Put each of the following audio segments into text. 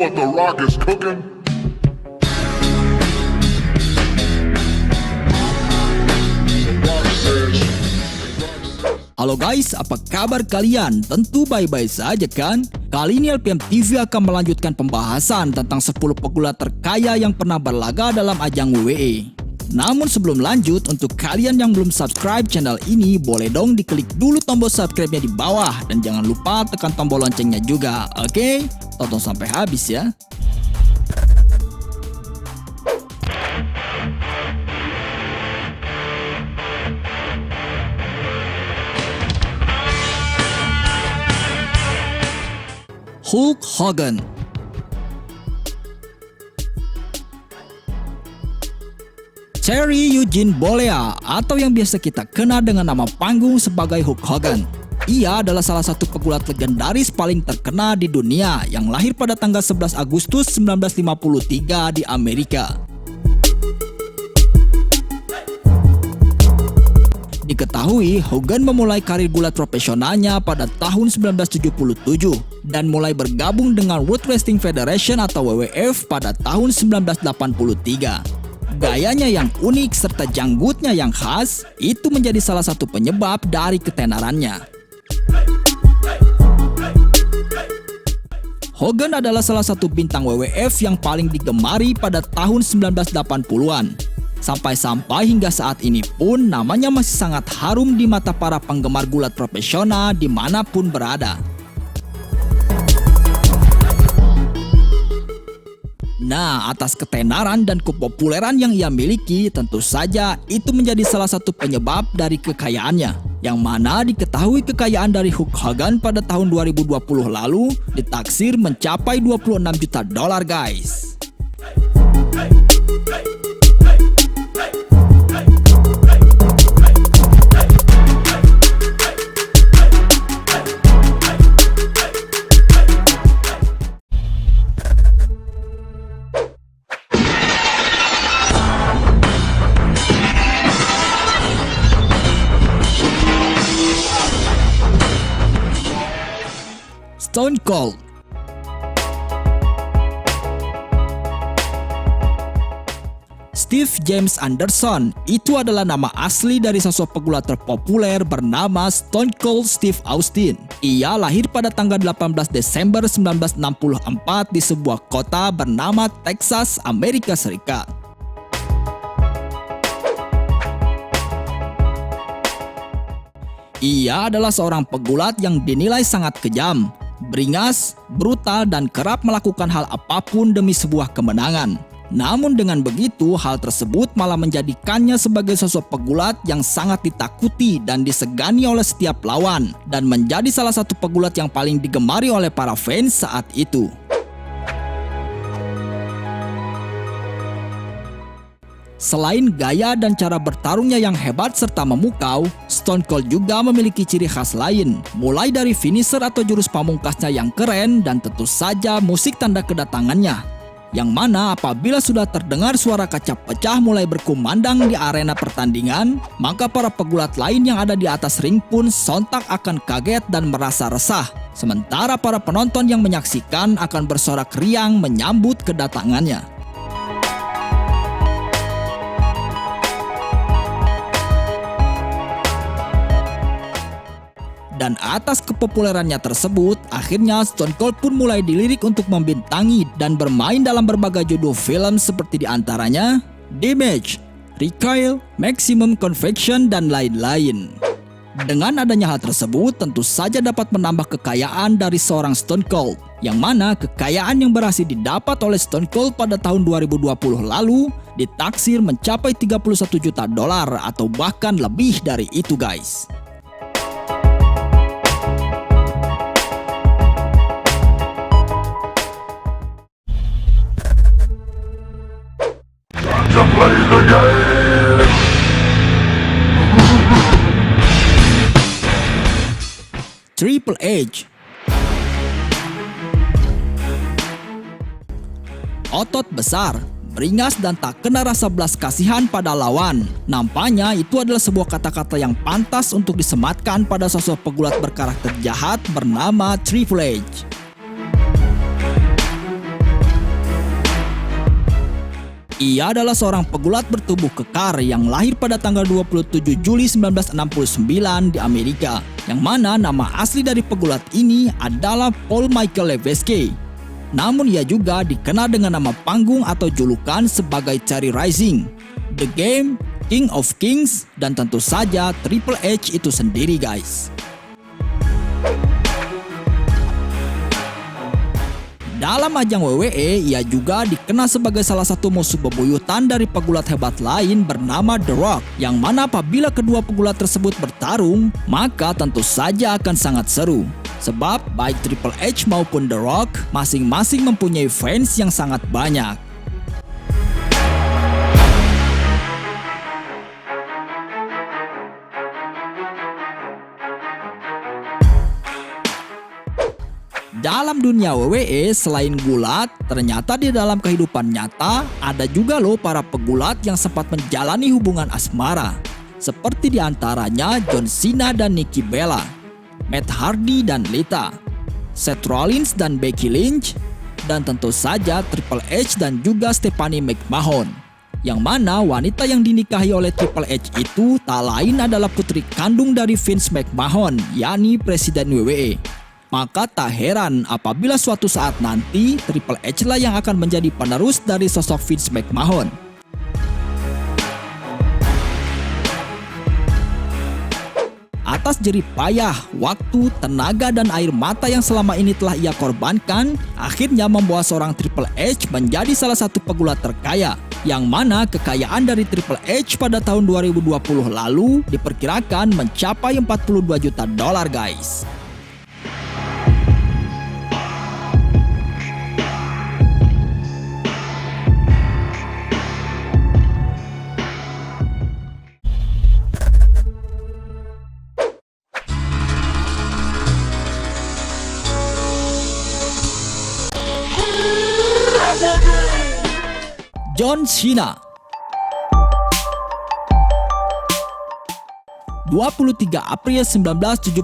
what The Rock is cooking? Halo guys, apa kabar kalian? Tentu baik-baik saja kan? Kali ini LPM TV akan melanjutkan pembahasan tentang 10 pegulat terkaya yang pernah berlaga dalam ajang WWE. Namun sebelum lanjut, untuk kalian yang belum subscribe channel ini, boleh dong diklik dulu tombol subscribe-nya di bawah. Dan jangan lupa tekan tombol loncengnya juga, oke? Tonton sampai habis ya. Hulk Hogan. Terry Eugene Bollea atau yang biasa kita kenal dengan nama panggung sebagai Hulk Hogan. Ia adalah salah satu pegulat legendaris paling terkenal di dunia yang lahir pada tanggal 11 Agustus 1953 di Amerika. Diketahui, Hogan memulai karir gulat profesionalnya pada tahun 1977 dan mulai bergabung dengan World Wrestling Federation atau WWF pada tahun 1983. Gayanya yang unik serta janggutnya yang khas itu menjadi salah satu penyebab dari ketenarannya. Hogan adalah salah satu bintang WWF yang paling digemari pada tahun 1980-an. Sampai-sampai hingga saat ini pun namanya masih sangat harum di mata para penggemar gulat profesional dimanapun berada. Nah, atas ketenaran dan kepopuleran yang ia miliki, tentu saja itu menjadi salah satu penyebab dari kekayaannya. Yang mana diketahui kekayaan dari Hulk Hogan pada tahun 2020 lalu ditaksir mencapai 26 juta dolar guys. Stone Cold. Steve James Anderson itu adalah nama asli dari sosok pegulat terpopuler bernama Stone Cold Steve Austin. Ia lahir pada tanggal 18 Desember 1964 di sebuah kota bernama Texas, Amerika Serikat. Ia adalah seorang pegulat yang dinilai sangat kejam, beringas, brutal, dan kerap melakukan hal apapun demi sebuah kemenangan. Namun dengan begitu, hal tersebut malah menjadikannya sebagai sosok pegulat yang sangat ditakuti dan disegani oleh setiap lawan, dan menjadi salah satu pegulat yang paling digemari oleh para fans saat itu. Selain gaya dan cara bertarungnya yang hebat serta memukau, Stone Cold juga memiliki ciri khas lain, mulai dari finisher atau jurus pamungkasnya yang keren dan tentu saja musik tanda kedatangannya. Yang mana apabila sudah terdengar suara kaca pecah mulai berkumandang di arena pertandingan, maka para pegulat lain yang ada di atas ring pun sontak akan kaget dan merasa resah. Sementara para penonton yang menyaksikan akan bersorak riang menyambut kedatangannya. Dan atas kepopulerannya tersebut, akhirnya Stone Cold pun mulai dilirik untuk membintangi dan bermain dalam berbagai judul film seperti diantaranya Damage, Recoil, Maximum Conviction, dan lain-lain. Dengan adanya hal tersebut, tentu saja dapat menambah kekayaan dari seorang Stone Cold, yang mana kekayaan yang berhasil didapat oleh Stone Cold pada tahun 2020 lalu ditaksir mencapai 31 juta dolar atau bahkan lebih dari itu guys. Triple H. Otot besar, beringas dan tak kena rasa belas kasihan pada lawan. Nampaknya itu adalah sebuah kata-kata yang pantas untuk disematkan pada sosok pegulat berkarakter jahat bernama Triple H. Ia adalah seorang pegulat bertubuh kekar yang lahir pada tanggal 27 Juli 1969 di Amerika, yang mana nama asli dari pegulat ini adalah Paul Michael Levesque. Namun ia juga dikenal dengan nama panggung atau julukan sebagai Cherry Rising, The Game, King of Kings, dan tentu saja Triple H itu sendiri guys. Dalam ajang WWE, ia juga dikenal sebagai salah satu musuh bebuyutan dari pegulat hebat lain bernama The Rock, yang mana apabila kedua pegulat tersebut bertarung, maka tentu saja akan sangat seru. Sebab baik Triple H maupun The Rock masing-masing mempunyai fans yang sangat banyak. Dalam dunia WWE, selain gulat, ternyata di dalam kehidupan nyata ada juga loh para pegulat yang sempat menjalani hubungan asmara. Seperti diantaranya John Cena dan Nikki Bella, Matt Hardy dan Lita, Seth Rollins dan Becky Lynch, dan tentu saja Triple H dan juga Stephanie McMahon. Yang mana wanita yang dinikahi oleh Triple H itu tak lain adalah putri kandung dari Vince McMahon, yakni Presiden WWE. Maka tak heran apabila suatu saat nanti Triple H lah yang akan menjadi penerus dari sosok Vince McMahon. Atas jerih payah, waktu, tenaga, dan air mata yang selama ini telah ia korbankan, akhirnya membawa seorang Triple H menjadi salah satu pegulat terkaya. Yang mana kekayaan dari Triple H pada tahun 2020 lalu diperkirakan mencapai 42 juta dolar guys. John Cena. 23 April 1977,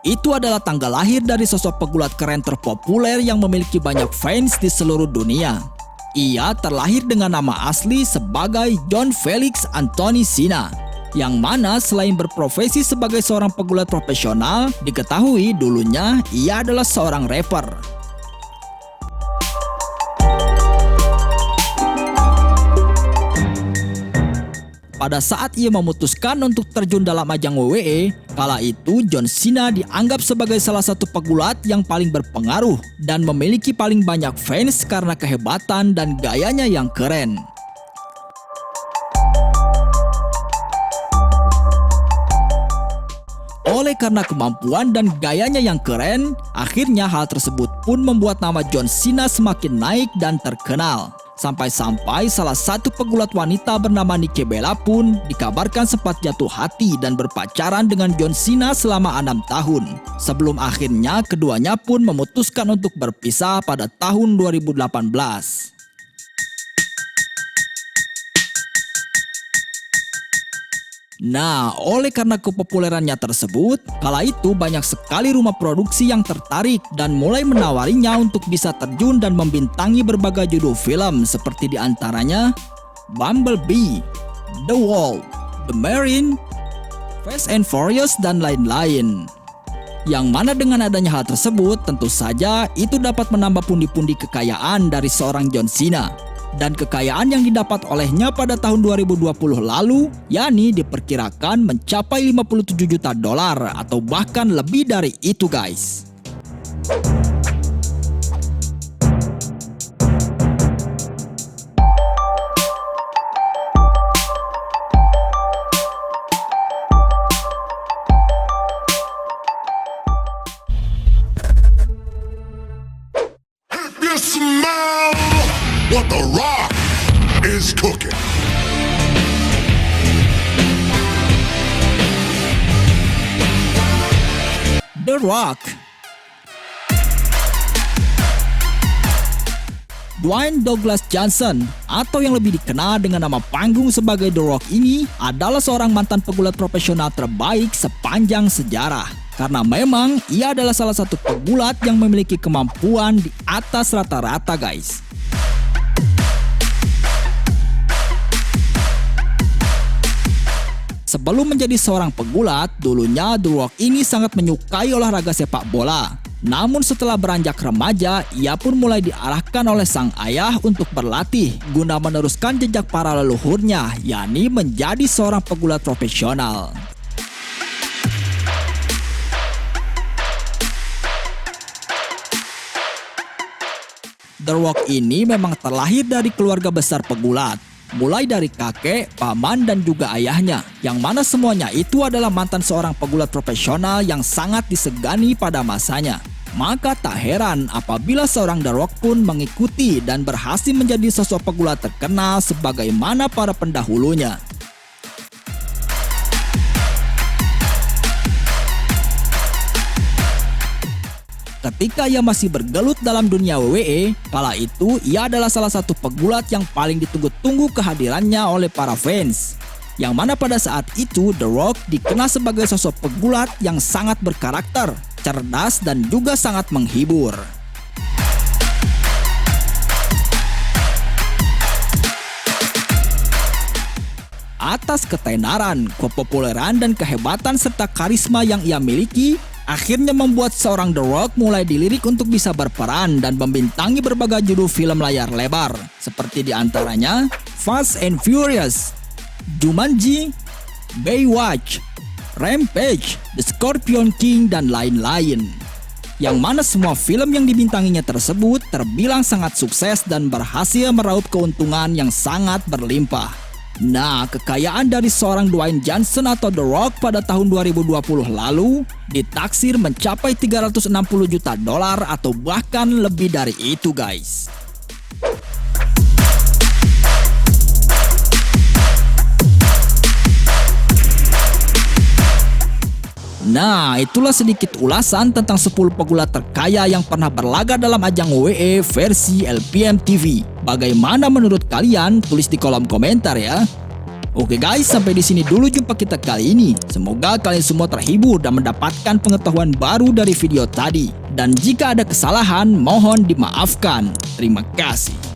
itu adalah tanggal lahir dari sosok pegulat keren terpopuler yang memiliki banyak fans di seluruh dunia. Ia terlahir dengan nama asli sebagai John Felix Anthony Cena, yang mana selain berprofesi sebagai seorang pegulat profesional, diketahui dulunya ia adalah seorang rapper. Pada saat ia memutuskan untuk terjun dalam ajang WWE, kala itu John Cena dianggap sebagai salah satu pegulat yang paling berpengaruh dan memiliki paling banyak fans karena kehebatan dan gayanya yang keren. Oleh karena kemampuan dan gayanya yang keren, akhirnya hal tersebut pun membuat nama John Cena semakin naik dan terkenal. Sampai-sampai salah satu pegulat wanita bernama Nikki Bella pun dikabarkan sempat jatuh hati dan berpacaran dengan John Cena selama 6 tahun. Sebelum akhirnya keduanya pun memutuskan untuk berpisah pada tahun 2018. Nah, oleh karena kepopulerannya tersebut, kala itu banyak sekali rumah produksi yang tertarik dan mulai menawarinya untuk bisa terjun dan membintangi berbagai judul film seperti diantaranya Bumblebee, The Wall, The Marine, Fast and Furious, dan lain-lain. Yang mana dengan adanya hal tersebut, tentu saja itu dapat menambah pundi-pundi kekayaan dari seorang John Cena. Dan kekayaan yang didapat olehnya pada tahun 2020 lalu, yakni diperkirakan mencapai 57 juta dolar atau bahkan lebih dari itu guys. What The Rock is cooking. The Rock. Dwayne Douglas Johnson, atau yang lebih dikenal dengan nama panggung sebagai The Rock ini, adalah seorang mantan pegulat profesional terbaik sepanjang sejarah. Karena memang ia adalah salah satu pegulat yang memiliki kemampuan di atas rata-rata guys. Sebelum menjadi seorang pegulat, dulunya The Rock ini sangat menyukai olahraga sepak bola. Namun setelah beranjak remaja, ia pun mulai diarahkan oleh sang ayah untuk berlatih guna meneruskan jejak para leluhurnya, yakni menjadi seorang pegulat profesional. The Rock ini memang terlahir dari keluarga besar pegulat, mulai dari kakek, paman, dan juga ayahnya, yang mana semuanya itu adalah mantan seorang pegulat profesional yang sangat disegani pada masanya. Maka tak heran apabila seorang The Rock pun mengikuti dan berhasil menjadi sosok pegulat terkenal sebagaimana para pendahulunya. Ketika ia masih bergelut dalam dunia WWE, kala itu ia adalah salah satu pegulat yang paling ditunggu-tunggu kehadirannya oleh para fans. Yang mana pada saat itu The Rock dikenal sebagai sosok pegulat yang sangat berkarakter, cerdas, dan juga sangat menghibur. Atas ketenaran, kepopuleran, dan kehebatan serta karisma yang ia miliki, akhirnya membuat seorang The Rock mulai dilirik untuk bisa berperan dan membintangi berbagai judul film layar lebar, seperti diantaranya Fast and Furious, Jumanji, Baywatch, Rampage, The Scorpion King, dan lain-lain. Yang mana semua film yang dibintanginya tersebut terbilang sangat sukses dan berhasil meraup keuntungan yang sangat berlimpah. Nah, kekayaan dari seorang Dwayne Johnson atau The Rock pada tahun 2020 lalu ditaksir mencapai 360 juta dolar atau bahkan lebih dari itu, guys. Nah, itulah sedikit ulasan tentang 10 pegulat terkaya yang pernah berlaga dalam ajang WWE versi LPM TV. Bagaimana menurut kalian? Tulis di kolom komentar ya. Oke guys, sampai di sini dulu jumpa kita kali ini. Semoga kalian semua terhibur dan mendapatkan pengetahuan baru dari video tadi. Dan jika ada kesalahan, mohon dimaafkan. Terima kasih.